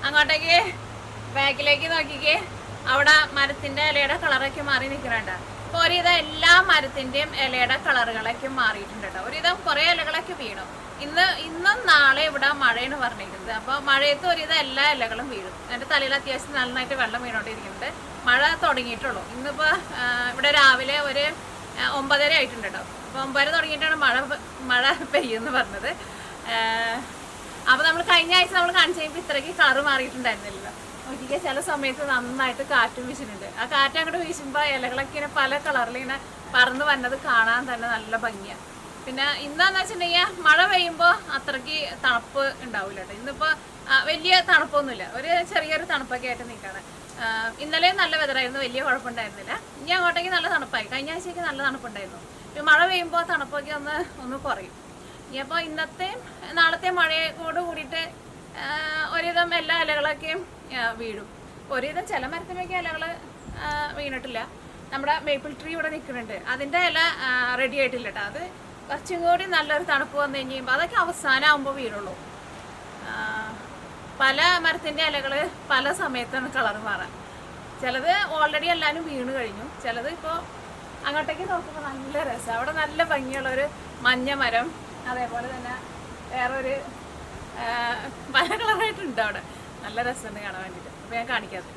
അങ്ങോട്ടേക്ക് ബാക്കിലേക്ക് നോക്കിക്കേ, അവിടെ മരത്തിന്റെ ഇലയുടെ കളറൊക്കെ മാറി നിൽക്കുന്നുണ്ട്. അപ്പോൾ ഒരുവിധം എല്ലാ മരത്തിന്റെയും ഇലയുടെ കളറുകളൊക്കെ മാറിയിട്ടുണ്ട് കേട്ടോ. ഒരുവിധം കുറേ ഇലകളൊക്കെ വീണു. ഇന്നും നാളെ ഇവിടെ മഴയാണ് പറഞ്ഞിരിക്കുന്നത്. അപ്പോൾ മഴയത്ത് ഒരുവിധം എല്ലാ ഇലകളും വീഴും. എൻ്റെ തലയിൽ അത്യാവശ്യം നന്നായിട്ട് വെള്ളം വീണോണ്ടിരിക്കുന്നുണ്ട്. മഴ തുടങ്ങിയിട്ടുള്ളൂ. ഇന്നിപ്പോൾ ഇവിടെ രാവിലെ ഒരു 9:30 ആയിട്ടുണ്ട് കേട്ടോ. അപ്പോൾ 9:30 തുടങ്ങിയിട്ടാണ് മഴ പെയ്യുമെന്ന് പറഞ്ഞത്. അപ്പോൾ നമ്മൾ കഴിഞ്ഞ ആഴ്ച നമ്മൾ കാണിച്ചു കഴിയുമ്പോൾ ഇത്രയ്ക്ക് കളറ് മാറിയിട്ടുണ്ടായിരുന്നില്ല. നോക്കിക്കുക, ചില സമയത്ത് നന്നായിട്ട് കാറ്റും വീശുന്നുണ്ട്. ആ കാറ്റ് അങ്ങോട്ട് വീശുമ്പോൾ ഇലകളൊക്കെ ഇങ്ങനെ പല കളറിൽ ഇങ്ങനെ പറന്ന് വന്നത് കാണാൻ തന്നെ നല്ല ഭംഗിയാണ്. പിന്നെ ഇന്നാന്ന് വെച്ചിട്ടുണ്ടെങ്കിൽ മഴ പെയ്യുമ്പോൾ അത്രയ്ക്ക് തണുപ്പ് ഉണ്ടാവില്ല കേട്ടോ. ഇന്നിപ്പോൾ വലിയ തണുപ്പൊന്നുമില്ല, ഒരു ചെറിയൊരു തണുപ്പൊക്കെ ആയിട്ട് നിൽക്കുകയാണ്. ഇന്നലെയും നല്ല വെതറായിരുന്നു, വലിയ കുഴപ്പമുണ്ടായിരുന്നില്ല. ഇനി അങ്ങോട്ടേക്ക് നല്ല തണുപ്പായി. കഴിഞ്ഞ ആഴ്ചയ്ക്ക് നല്ല തണുപ്പുണ്ടായിരുന്നു. മഴ പെയ്യുമ്പോൾ തണുപ്പൊക്കെ ഒന്ന് കുറയും. ഇനിയപ്പോൾ ഇന്നത്തെയും നാളത്തെയും മഴയോട് കൂടിയിട്ട് ഒരുവിധം എല്ലാ ഇലകളൊക്കെയും വീഴും. ഒരുവിധം ചില മരത്തിനൊക്കെ ഇലകൾ വീണിട്ടില്ല. നമ്മുടെ മേപ്പിൾ ട്രീ ഇവിടെ നിൽക്കുന്നുണ്ട്, അതിൻ്റെ ഇല റെഡി ആയിട്ടില്ല കേട്ടോ. അത് കുറച്ചും കൂടി നല്ലൊരു തണുപ്പ് വന്നു കഴിയുമ്പോൾ അതൊക്കെ അവസാനം ആകുമ്പോൾ വീഴുള്ളൂ. പല മരത്തിൻ്റെ ഇലകൾ പല സമയത്താണ് കളർ മാറാൻ. ചിലത് ഓൾറെഡി എല്ലാവരും വീണ് കഴിഞ്ഞു, ചിലത് ഇപ്പോൾ അങ്ങോട്ടേക്ക് നോക്കുമ്പോൾ നല്ല രസം. അവിടെ നല്ല ഭംഗിയുള്ളൊരു മഞ്ഞ മരം, അതേപോലെ തന്നെ വേറൊരു പല കളറായിട്ടുണ്ട് അവിടെ. നല്ല രസമുണ്ട് കാണാൻ വേണ്ടിയിട്ട്. അപ്പോൾ ഞാൻ കാണിക്കാതെ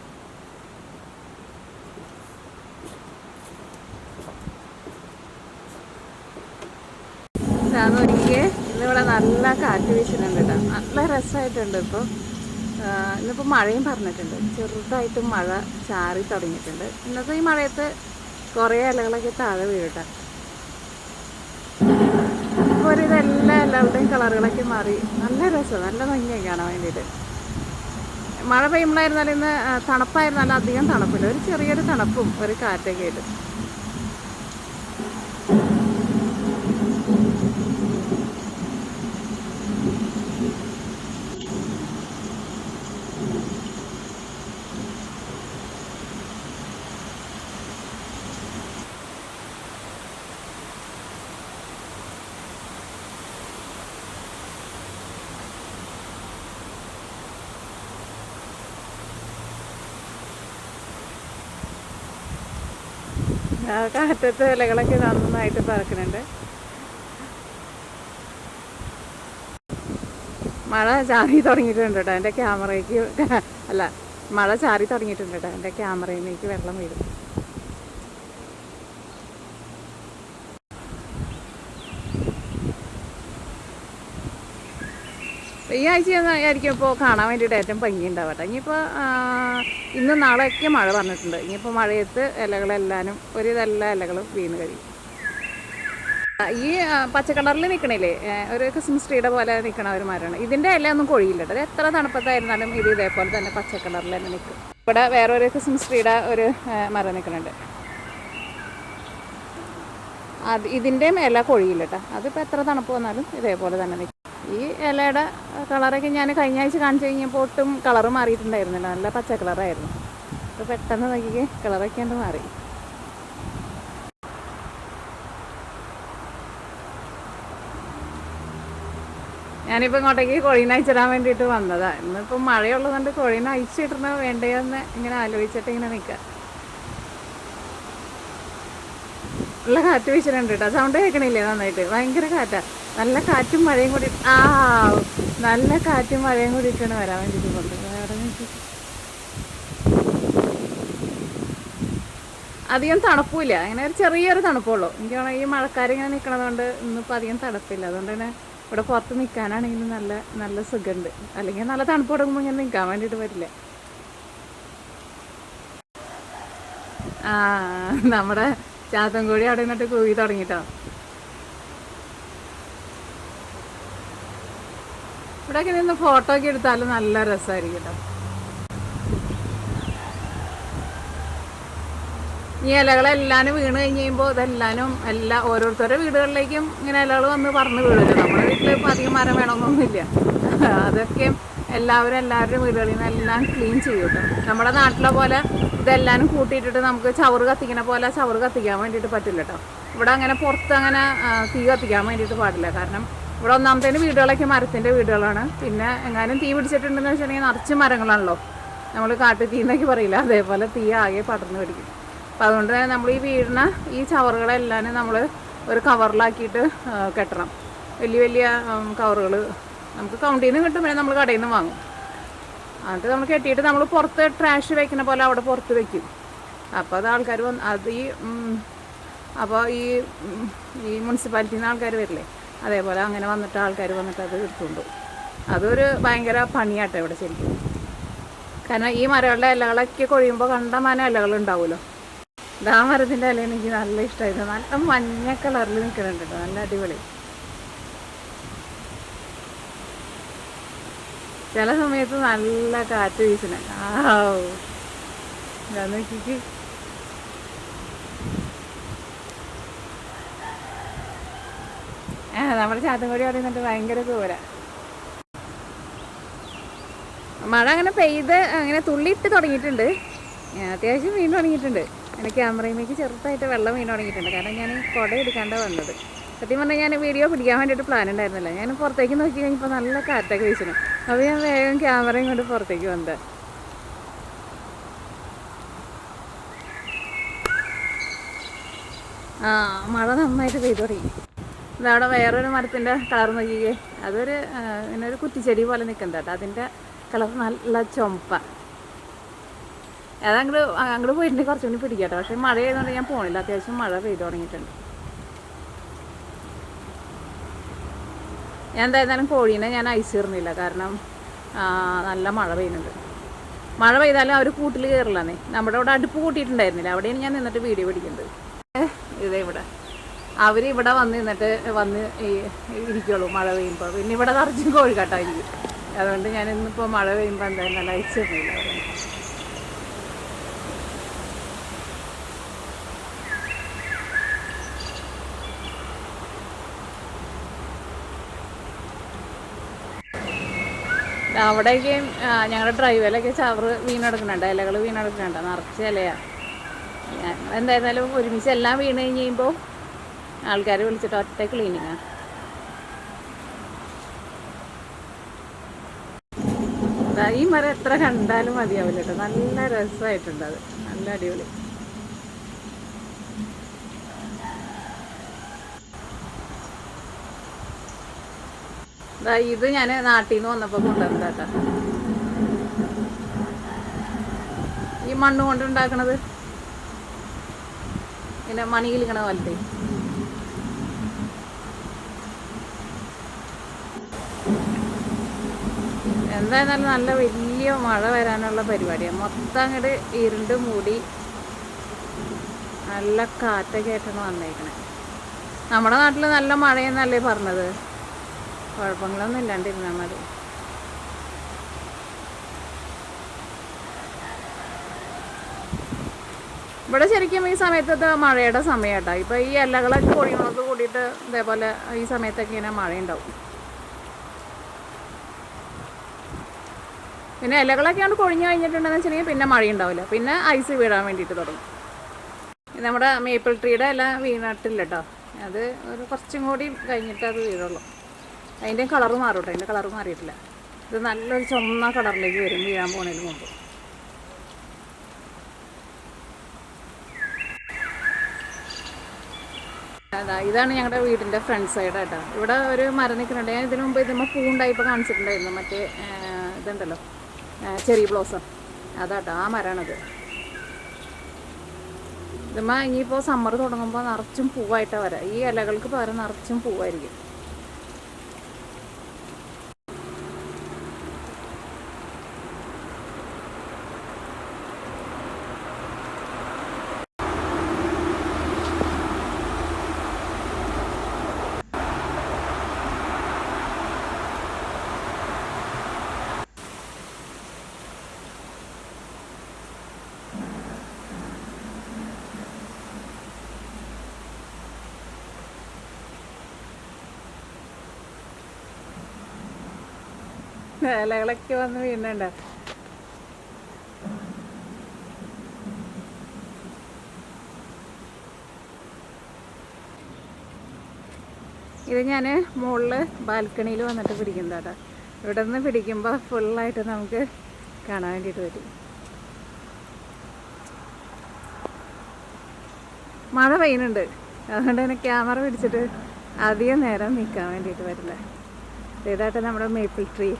ഒരിക്കൽ ഇന്നിവിടെ നല്ല കാറ്റ് വീശുന്നുണ്ട് കേട്ടോ. നല്ല രസമായിട്ടുണ്ട്. ഇന്നിപ്പോൾ മഴയും പറഞ്ഞിട്ടുണ്ട്, ചെറുതായിട്ട് മഴ ചാറി തുടങ്ങിയിട്ടുണ്ട്. ഇന്നത്തെ ഈ മഴയത്ത് കുറേ ഇലകളൊക്കെ താഴെ വീഴട്ടെ. ഇപ്പോൾ ഒരു എല്ലാവരുടെയും കളറുകളൊക്കെ മാറി നല്ല രസം, നല്ല ഭംഗിയായി കാണാൻ വേണ്ടിയിട്ട്. മഴ പെയ്യുമ്പോഴായിരുന്നാലും ഇന്ന് തണുപ്പായിരുന്നാലും അധികം തണുപ്പില്ല, ഒരു ചെറിയൊരു തണുപ്പും ഒരു കാറ്റൊക്കെ ആയിട്ട്. കാറ്റത്ത് ഇലകളൊക്കെ നന്നായിട്ട് പറക്കുന്നുണ്ട്. മഴ ചാറി തുടങ്ങിയിട്ടുണ്ട് കേട്ടോ. എൻ്റെ ക്യാമറയ്ക്ക് മഴ ചാറി തുടങ്ങിയിട്ടുണ്ട് കേട്ടോ. എൻ്റെ ക്യാമറയിലേക്ക് വെള്ളം വീഴും. ഈ ആഴ്ച ആയിരിക്കും ഇപ്പോൾ കാണാൻ വേണ്ടിയിട്ട് ഏറ്റവും ഭംഗി ഉണ്ടാവട്ടെ. ഇനിയിപ്പോൾ ഇന്നും നാളെയൊക്കെ മഴ പറഞ്ഞിട്ടുണ്ട്. ഇനിയിപ്പോൾ മഴയത്ത് ഇലകളെല്ലാനും എല്ലാ ഇലകളും വീണ് കഴിയും. ഈ പച്ചക്കളറിൽ നിൽക്കണില്ലേ, ഒരു ക്രിസ്മസ് ട്രീയുടെ പോലെ നിൽക്കണ ഒരു മരമാണ്. ഇതിൻ്റെ ഇലയൊന്നും കൊഴിയില്ല കേട്ടോ. ഇത് എത്ര തണുപ്പത്തായിരുന്നാലും ഇത് ഇതേപോലെ തന്നെ പച്ചക്കളറിൽ തന്നെ നിൽക്കും. ഇവിടെ വേറൊരു ക്രിസ്മസ് ട്രീയുടെ ഒരു മരം നിൽക്കുന്നുണ്ട്. ഇതിൻ്റെയും ഇല കൊഴിയില്ല കേട്ടോ. അതിപ്പോൾ എത്ര തണുപ്പ് വന്നാലും ഇതേപോലെ തന്നെ നിൽക്കും. ഈ ഇലയുടെ കളറൊക്കെ ഞാൻ കഴിഞ്ഞ ആഴ്ച കാണിച്ചു കഴിഞ്ഞപ്പോൾ ഒട്ടും കളറ് മാറിയിട്ടുണ്ടായിരുന്നില്ല, നല്ല പച്ച കളറായിരുന്നു. അപ്പോൾ പെട്ടെന്ന് നോക്കിക്കേ കളറൊക്കെ ഉണ്ട് മാറി. ഞാനിപ്പോൾ ഇങ്ങോട്ടേക്ക് കോഴീനെ അയച്ചിടാൻ വേണ്ടിയിട്ട് വന്നതാണ്. ഇന്നിപ്പോൾ മഴയുള്ളതുകൊണ്ട് കോഴീനെ അയച്ചിടണോ വേണ്ടയോന്ന് ഇങ്ങനെ ആലോചിച്ചിട്ട് ഇങ്ങനെ നിൽക്കുക. നല്ല കാറ്റ് വീശിട്ടുണ്ട് കേട്ടോ. സൗണ്ട് കേൾക്കണില്ലേ നന്നായിട്ട്? ഭയങ്കര കാറ്റാണ്. നല്ല കാറ്റും മഴയും കൂടി നല്ല കാറ്റും മഴയും കൂടിയിട്ടാണ് വരാൻ വേണ്ടിയിട്ട് പോകുന്നത്. അധികം തണുപ്പില്ല, അങ്ങനെ ഒരു ചെറിയൊരു തണുപ്പുള്ളൂ. എനിക്ക് ഈ മഴക്കാരിങ്ങനെ നിൽക്കണതുകൊണ്ട് ഇന്നിപ്പോൾ അധികം തണുപ്പില്ല. അതുകൊണ്ട് തന്നെ ഇവിടെ പുറത്ത് നിൽക്കാനാണെങ്കിലും നല്ല സുഖമുണ്ട്. അല്ലെങ്കിൽ നല്ല തണുപ്പ് തുടങ്ങുമ്പോൾ ഇങ്ങനെ നിൽക്കാൻ വേണ്ടിയിട്ട് പറ്റില്ല. നമ്മുടെ ചാത്തൻകോഴി അവിടെ നിന്നിട്ട് കൂവി തുടങ്ങിട്ടോ. ഇവിടെയൊക്കെ നിന്ന് ഫോട്ടോ ഒക്കെ എടുത്താലും നല്ല രസമായിരിക്കും കേട്ടോ. ഈ ഇലകളെല്ലാനും വീണ് കഴിഞ്ഞ് കഴിയുമ്പോൾ ഇതെല്ലാനും ഓരോരുത്തരുടെ വീടുകളിലേക്കും ഇങ്ങനെ ഇലകൾ വന്ന് പറന്ന് വീഴില്ല. നമ്മുടെ വീട്ടിൽ ഇപ്പോൾ അധികം മരം വേണമെന്നൊന്നുമില്ല. അതൊക്കെ എല്ലാവരുടെ വീടുകളിൽ നിന്ന് എല്ലാം ക്ലീൻ ചെയ്യും കേട്ടോ. നമ്മുടെ നാട്ടിലെ പോലെ ഇതെല്ലാനും കൂട്ടിയിട്ടിട്ട് നമുക്ക് ചവറ് കത്തിക്കണ പോലെ ചവറ് കത്തിക്കാൻ വേണ്ടിയിട്ട് പറ്റില്ല കേട്ടോ. ഇവിടെ അങ്ങനെ പുറത്ത് അങ്ങനെ തീ കത്തിക്കാൻ വേണ്ടിയിട്ട് പാടില്ല. കാരണം ഇവിടെ ഒന്നാമത്തേന് വീടുകളൊക്കെ മരത്തിൻ്റെ വീടുകളാണ്. പിന്നെ എങ്ങാനും തീ പിടിച്ചിട്ടുണ്ടെന്ന് വെച്ചിട്ടുണ്ടെങ്കിൽ നിറച്ച് മരങ്ങളാണല്ലോ, നമ്മൾ കാട്ടു തീ എന്നൊക്കെ പറയില്ല, അതേപോലെ തീ ആകെ പടർന്നു പിടിക്കും. അപ്പം അതുകൊണ്ട് തന്നെ നമ്മൾ ഈ വീടിന ഈ ചവറുകളെല്ലാം നമ്മൾ ഒരു കവറിലാക്കിയിട്ട് കെട്ടണം. വലിയ വലിയ കവറുകൾ നമുക്ക് കൗണ്ടിൽ നിന്ന് കിട്ടും, പിന്നെ നമ്മൾ കടയിൽ നിന്ന് വാങ്ങും. എന്നിട്ട് നമ്മൾ കെട്ടിയിട്ട് നമ്മൾ പുറത്ത് ട്രാഷ് വയ്ക്കുന്ന പോലെ അവിടെ പുറത്ത് വയ്ക്കും. അപ്പോൾ അത് ആൾക്കാർ അപ്പോൾ ഈ മുനിസിപ്പാലിറ്റിയിൽ നിന്ന് ആൾക്കാർ വരില്ലേ, അതേപോലെ അങ്ങനെ വന്നിട്ട് ആൾക്കാർ വന്നിട്ട് അത് എടുത്തുകൊണ്ട് പോകും. അതൊരു ഭയങ്കര പണിയാട്ടോ ഇവിടെ ശരിക്കും. കാരണം ഈ മരങ്ങളുടെ ഇലകളൊക്കെ കൊഴിയുമ്പോൾ കണ്ടമാനം ഇലകൾ ഉണ്ടാവുമല്ലോ. ആ മരത്തിൻ്റെ ഇല എനിക്ക് നല്ല ഇഷ്ടമായിരുന്നു. നല്ല മഞ്ഞ കളറിൽ നിൽക്കുന്നുണ്ട് കേട്ടോ, നല്ല അടിപൊളി. ചില സമയത്ത് നല്ല കാറ്റ് വീശണേ. നോക്കിക്ക്, നമ്മുടെ ചാത്തൻകുടി അവിടെ നിന്നിട്ട് ഭയങ്കര കൂര. മഴ അങ്ങനെ പെയ്ത് അങ്ങനെ തുള്ളിയിട്ട് തുടങ്ങിയിട്ടുണ്ട്. അത്യാവശ്യം വീണ് തുടങ്ങിയിട്ടുണ്ട്. എൻ്റെ ക്യാമറയിലേക്ക് ചെറുതായിട്ട് വെള്ളം വീണ് തുടങ്ങിയിട്ടുണ്ട്. കാരണം ഞാൻ കുട എടുക്കാണ്ട് വന്നത്. സത്യം പറഞ്ഞാൽ ഞാൻ വീഡിയോ പിടിക്കാൻ വേണ്ടിയിട്ട് പ്ലാൻ ഉണ്ടായിരുന്നില്ല. ഞാൻ പുറത്തേക്ക് നോക്കി കഴിഞ്ഞപ്പോൾ നല്ല കാറ്റൊക്കെ വീശണം. അപ്പോൾ ഞാൻ വേഗം ക്യാമറയും കൊണ്ട് പുറത്തേക്ക് വന്നത്. മഴ നന്നായിട്ട് പെയ്തു തുടങ്ങി. ഇതവിടെ വേറൊരു മരത്തിൻ്റെ കളർ നോക്കിക്കേ, അതൊരു ഇങ്ങനെ ഒരു കുറ്റിച്ചെടി പോലെ നിൽക്കുന്നത് കേട്ടോ. അതിൻ്റെ കളർ നല്ല ചുമപ്പ. അങ്ങോട്ട് പോയിട്ടുണ്ടെങ്കിൽ കുറച്ചുകൂടി പിടിക്കട്ടോ. പക്ഷേ മഴ ആയതുകൊണ്ട് ഞാൻ പോണില്ല. അത്യാവശ്യം മഴ പെയ്തു തുടങ്ങിയിട്ടുണ്ട്. ഞാൻ എന്തായിരുന്നാലും കോഴീനെ ഞാൻ അയച്ചിരുന്നില്ല, കാരണം നല്ല മഴ പെയ്യുന്നുണ്ട്. മഴ പെയ്താലും അവർ കൂട്ടിൽ കയറില്ലാന്നേ. നമ്മുടെ ഇവിടെ അടുപ്പ് കൂട്ടിയിട്ടുണ്ടായിരുന്നില്ല, അവിടെയാണ് ഞാൻ നിന്നിട്ട് വീഡിയോ പിടിക്കുന്നത്. ഇതേ ഇവിടെ അവരിവിടെ വന്ന് ഇരിക്കുള്ളൂ മഴ പെയ്യുമ്പോൾ. പിന്നെ ഇവിടെ നിറച്ചും കോഴിക്കാട്ടായിരിക്കും. അതുകൊണ്ട് ഞാൻ ഇന്നിപ്പോൾ മഴ പെയ്യുമ്പോൾ എന്തായാലും അയച്ചിരുന്നില്ല. അവിടേക്ക് ഞങ്ങളുടെ ഡ്രൈവിലൊക്കെ ചവറ് വീണെടുക്കുന്നുണ്ട്, ഇലകൾ വീണെടുക്കുന്നുണ്ട്. നിറച്ച് ഇലയാണ്. ഞങ്ങൾ എന്തായിരുന്നാലും ഒരുമിച്ച് എല്ലാം വീണ് കഴിഞ്ഞ് കഴിയുമ്പോൾ ആൾക്കാരെ വിളിച്ചിട്ട് ഒറ്റ ക്ലീനിങ്ങാണ്. ഈ മരം എത്ര കണ്ടാലും മതിയാവില്ല കേട്ടോ. നല്ല രസമായിട്ടുണ്ട് അത്, നല്ല അടിപൊളി. ഇത് ഞാൻ നാട്ടിൽ നിന്ന് വന്നപ്പോൾ കൊണ്ടുവന്നതാ. ഈ മണ്ണ് കൊണ്ട് ഉണ്ടാക്കണത് ഇങ്ങനെ മണി കിളിക്കണ പോലത്തെ. എന്തായാലും നല്ല വലിയ മഴ വരാനുള്ള പരിപാടിയാണ്. മൊത്തം അങ്ങോട്ട് ഇരുണ്ട് മൂടി നല്ല കാറ്റൊക്കെ ആയിട്ടാണ് വന്നേക്കണേ. നമ്മുടെ നാട്ടിൽ നല്ല മഴയെന്നല്ലേ പറഞ്ഞത്. കുഴപ്പങ്ങളൊന്നും ഇല്ലാണ്ടിരുന്നാൽ മതി. ഇവിടെ ശരിക്കും ഈ സമയത്തത്തെ മഴയുടെ സമയം കേട്ടോ. ഇപ്പോൾ ഈ ഇലകളൊക്കെ പൊഴിയുന്നത് കൂടിയിട്ട് ഇതേപോലെ ഈ സമയത്തൊക്കെ ഇങ്ങനെ മഴയുണ്ടാവും. പിന്നെ ഇലകളൊക്കെ കൊണ്ട് കൊഴിഞ്ഞു കഴിഞ്ഞിട്ടുണ്ടെന്ന് വെച്ചിട്ടുണ്ടെങ്കിൽ പിന്നെ മഴയുണ്ടാവില്ല, പിന്നെ ഐസ് വീഴാൻ വേണ്ടിയിട്ട് തുടങ്ങും. നമ്മുടെ മേപ്പിൾ ട്രീയുടെ ഇല വീണിട്ടില്ല കേട്ടോ. അത് ഒരു കുറച്ചും കൂടി കഴിഞ്ഞിട്ട് അത് വീഴുള്ളൂ. അതിൻ്റെ കളറ് മാറും കേട്ടോ. അതിൻ്റെ കളറ് മാറിയിട്ടില്ല. ഇത് നല്ലൊരു ചുമന്ന കളറിലേക്ക് വരും വീഴാൻ പോകുന്നതിന് മുമ്പ്. ഇതാണ് ഞങ്ങളുടെ വീടിൻ്റെ ഫ്രണ്ട് സൈഡ് കേട്ടോ. ഇവിടെ ഒരു മരം നിൽക്കുന്നുണ്ട്. ഞാൻ ഇതിനു മുമ്പ് ഇതിന്മേൽ പൂണ്ടായിപ്പോൾ കാണിച്ചിട്ടുണ്ടായിരുന്നു. മറ്റേ ഇതുണ്ടല്ലോ, ചെറി ബ്ലോസം, അതാട്ടോ ആ മരമാണത്. ഇതുമ്മ ഇനിയിപ്പോൾ സമ്മർ തുടങ്ങുമ്പോൾ നിറച്ചും പൂവായിട്ടാണ് വരാം. ഈ ഇലകൾക്ക് പകരം നിറച്ചും പൂവായിരിക്കും. ഇലകളൊക്കെ വന്ന് വീണുണ്ട. ഇത് ഞാൻ മുകളിൽ ബാൽക്കണിയിൽ വന്നിട്ട് പിടിക്കുന്നതാ. ഇവിടെ നിന്ന് പിടിക്കുമ്പോൾ ഫുള്ളായിട്ട് നമുക്ക് കാണാൻ വേണ്ടിയിട്ട് പറ്റും. മഴ പെയ്യുന്നുണ്ട്, അതുകൊണ്ട് തന്നെ ക്യാമറ പിടിച്ചിട്ട് അധികം നേരം നിൽക്കാൻ വേണ്ടിയിട്ട് വരില്ല. ഇതായിട്ട് നമ്മുടെ മേപ്പിൾ ട്രീ.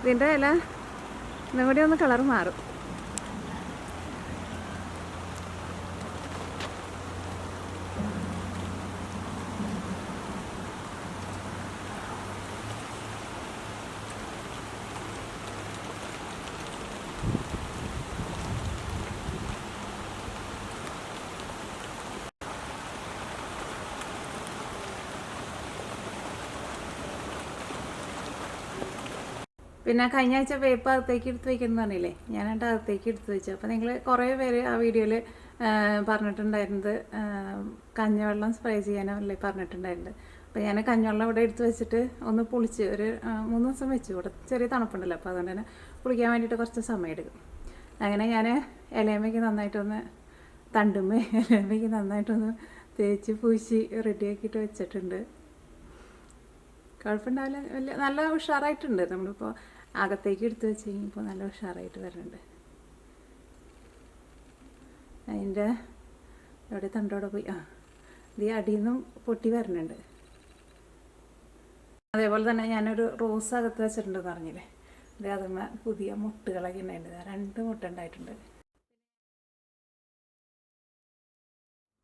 ഇതിൻ്റെ ഇല ഇന്നും കൂടി ഒന്ന് കളർ മാറും. പിന്നെ കഴിഞ്ഞ ആഴ്ച വേപ്പ് അകത്തേക്ക് എടുത്ത് വയ്ക്കണം പറഞ്ഞില്ലേ, ഞാനായിട്ട് അകത്തേക്ക് എടുത്ത് വെച്ചു. അപ്പോൾ നിങ്ങൾ കുറേ പേര് ആ വീഡിയോയിൽ പറഞ്ഞിട്ടുണ്ടായിരുന്നത് കഞ്ഞിവെള്ളം സ്പ്രേ ചെയ്യാനല്ലേ പറഞ്ഞിട്ടുണ്ടായിരുന്നത്. അപ്പോൾ ഞാൻ കഞ്ഞിവെള്ളം ഇവിടെ എടുത്ത് വെച്ചിട്ട് ഒന്ന് പുളിച്ച് ഒരു 3 ദിവസം വെച്ചു. ഇവിടെ ചെറിയ തണുപ്പുണ്ടല്ലോ, അപ്പോൾ അതുകൊണ്ട് തന്നെ പുളിക്കാൻ വേണ്ടിയിട്ട് കുറച്ച് സമയം എടുക്കും. അങ്ങനെ ഞാൻ ഇലയമ്മയ്ക്ക് നന്നായിട്ടൊന്ന് തണ്ടുമ്മേ ഇലയമ്മയ്ക്ക് നന്നായിട്ടൊന്ന് തേച്ച് പൂശി റെഡിയാക്കിയിട്ട് വെച്ചിട്ടുണ്ട്. കുഴപ്പമുണ്ടാവില്ല, വലിയ നല്ല ഉഷാറായിട്ടുണ്ട്. നമ്മളിപ്പോൾ അകത്തേക്ക് എടുത്ത് വെച്ച് കഴിഞ്ഞപ്പോൾ നല്ല ഉഷാറായിട്ട് വരുന്നുണ്ട്. അതിൻ്റെ എവിടെ തണ്ടോടെ പോയി ഇത് അടിയിൽ നിന്നും പൊട്ടി വരുന്നുണ്ട്. അതേപോലെ തന്നെ ഞാനൊരു റോസ് അകത്ത് വെച്ചിട്ടുണ്ടെന്ന് പറഞ്ഞില്ലേ, ഇത് അതുമ്മ പുതിയ മുട്ടുകളൊക്കെ ഉണ്ടായിട്ടുണ്ട്. 2 മുട്ട ഉണ്ടായിട്ടുണ്ട്.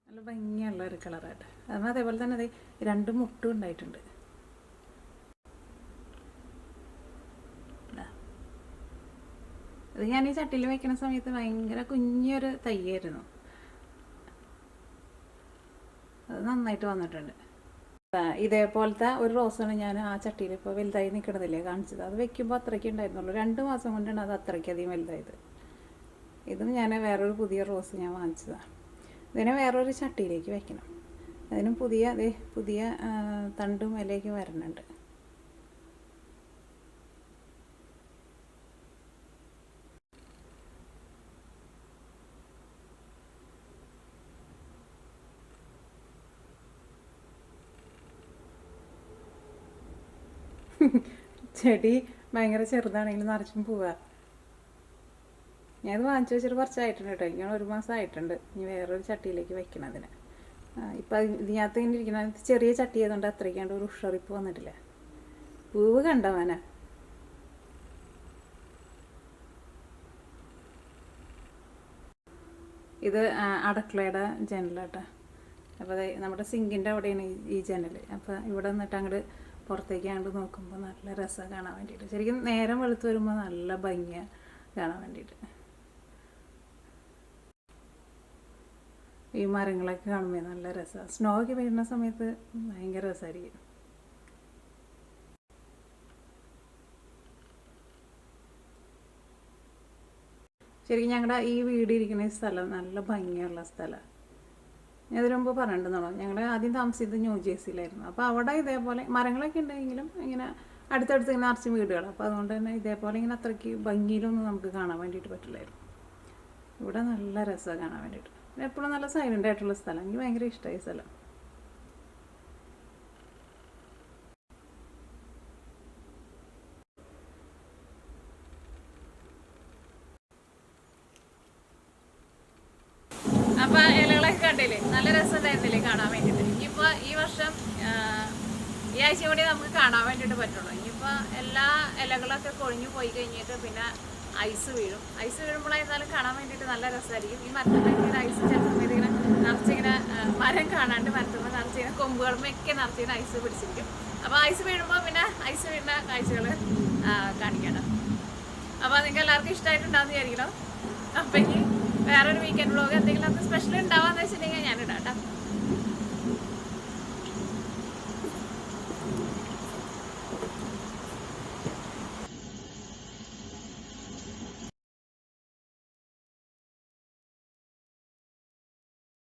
നല്ല ഭംഗിയുള്ള ഒരു കളറായിട്ട്. അതും അതേപോലെ തന്നെ അത് 2 മുട്ടും ഉണ്ടായിട്ടുണ്ട്. അത് ഞാൻ ഈ ചട്ടിയിൽ വയ്ക്കുന്ന സമയത്ത് ഭയങ്കര കുഞ്ഞൊരു തൈയായിരുന്നു. അത് നന്നായിട്ട് വന്നിട്ടുണ്ട്. ഇതേപോലത്തെ ഒരു റോസാണ് ഞാൻ ആ ചട്ടിയിൽ ഇപ്പോൾ വലുതായി നിൽക്കണതില്ലേ കാണിച്ചത്. അത് വെക്കുമ്പോൾ അത്രയ്ക്ക് ഉണ്ടായിരുന്നുള്ളൂ. 2 മാസം കൊണ്ടാണ് അത് അത്രയ്ക്കധികം വലുതായത്. ഇതും ഞാൻ വേറൊരു പുതിയ റോസ് ഞാൻ വാങ്ങിച്ചതാണ്. ഇതിനെ വേറൊരു ചട്ടിയിലേക്ക് വെക്കണം. അതിനും പുതിയ തണ്ടും ഇലയൊക്കെ വരുന്നുണ്ട്. ചെടി ഭയങ്കര ചെറുതാണെങ്കിലും നിറച്ചും പോവുക. ഞാനത് വാങ്ങിച്ചു വെച്ചിട്ട് കുറച്ചായിട്ടുണ്ട് കേട്ടോ. ഇങ്ങനെ 1 മാസം ആയിട്ടുണ്ട്. ഇനി വേറൊരു ചട്ടിയിലേക്ക് വെക്കണം അതിന്. ഇപ്പം ഇതിനകത്ത് ഇങ്ങനെ ഇരിക്കുന്ന ചെറിയ ചട്ടി ആയതുകൊണ്ട് അത്രയ്ക്കാണ്ട് ഒരു ഉഷറിപ്പ് വന്നിട്ടില്ല. പൂവ് കണ്ടവനാ. ഇത് അടുക്കളയുടെ ജനലാട്ടോ. അപ്പോൾ അത് നമ്മുടെ സിങ്കിൻ്റെ അവിടെയാണ് ഈ ജനൽ. അപ്പോൾ ഇവിടെ നിന്നിട്ട് അങ്ങോട്ട് പുറത്തേക്കാണ്ട് നോക്കുമ്പോൾ നല്ല രസമാണ് കാണാൻ വേണ്ടിയിട്ട്. ശരിക്കും നേരം വെളുത്ത് വരുമ്പോൾ നല്ല ഭംഗിയാണ് കാണാൻ വേണ്ടിയിട്ട്. ഈ മരങ്ങളൊക്കെ കാണുമ്പോൾ നല്ല രസമാണ്. സ്നോ ഒക്കെ വരുന്ന സമയത്ത് ഭയങ്കര രസമായിരിക്കും. ശരിക്കും ഞങ്ങളുടെ ഈ വീട് ഇരിക്കുന്ന സ്ഥലം നല്ല ഭംഗിയുള്ള സ്ഥലമാണ്. ഞാൻ ഇതിനു മുമ്പ് പറഞ്ഞിട്ടുണ്ടെന്നോ, ഞങ്ങൾ ആദ്യം താമസിച്ചത് ന്യൂ ജേഴ്സിയിലായിരുന്നു. അപ്പോൾ അവിടെ ഇതേപോലെ മരങ്ങളൊക്കെ ഉണ്ടെങ്കിലും ഇങ്ങനെ അടുത്തടുത്ത് ഇങ്ങനെ നിറച്ച് വീടുകൾ. അപ്പോൾ അതുകൊണ്ട് തന്നെ ഇതേപോലെ ഇങ്ങനെ അത്രയ്ക്ക് ഭംഗിയിലൊന്നും നമുക്ക് കാണാൻ വേണ്ടിയിട്ട് പറ്റില്ലായിരുന്നു. ഇവിടെ നല്ല രസമാണ് കാണാൻ വേണ്ടിയിട്ട്. എപ്പോഴും നല്ല സൈലൻ്റ് ആയിട്ടുള്ള സ്ഥലം. എനിക്ക് ഭയങ്കര ഇഷ്ടമായി സ്ഥലം. അപ്പോൾ ഇലകളൊക്കെ കണ്ടില്ലേ, നല്ല രസമുണ്ടായിരുന്നില്ലേ കാണാൻ വേണ്ടിയിട്ട്. ഇനിയിപ്പോൾ ഈ വർഷം ഈ ആഴ്ച കൂടി നമുക്ക് കാണാൻ വേണ്ടിയിട്ട് പറ്റുള്ളൂ. ഇനിയിപ്പോൾ എല്ലാ ഇലകളൊക്കെ കൊഴിഞ്ഞു പോയി കഴിഞ്ഞിട്ട് പിന്നെ ഐസ് വീഴും. ഐസ് വീഴുമ്പോഴായിരുന്നാലും കാണാൻ വേണ്ടിയിട്ട് നല്ല രസമായിരിക്കും. ഈ മരത്തിൻ്റെ ഐസ് ചില സമയത്ത് ഇങ്ങനെ നിറച്ചിങ്ങനെ മരം കാണാണ്ട് മരത്തുമ്പോൾ നിറച്ചിങ്ങനെ കൊമ്പുകളുമൊക്കെ നിറച്ചിങ്ങനെ ഐസ് പിടിച്ചിരിക്കും. അപ്പോൾ ഐസ് വീഴുമ്പോൾ പിന്നെ ഐസ് വീഴുന്ന കാഴ്ചകൾ കാണിക്കണം. അപ്പോൾ നിങ്ങൾക്ക് എല്ലാവർക്കും ഇഷ്ടമായിട്ടുണ്ടാകുന്ന വിചാരിക്കണം. അപ്പം ഇനി വേറൊരു വീക്കെൻഡ് വ്ളോഗ് എന്തെങ്കിലും നമുക്ക് സ്പെഷ്യൽ ഉണ്ടാവാന്ന് വെച്ചിട്ടുണ്ടെങ്കിൽ ഞാനിടാം കേട്ടോ.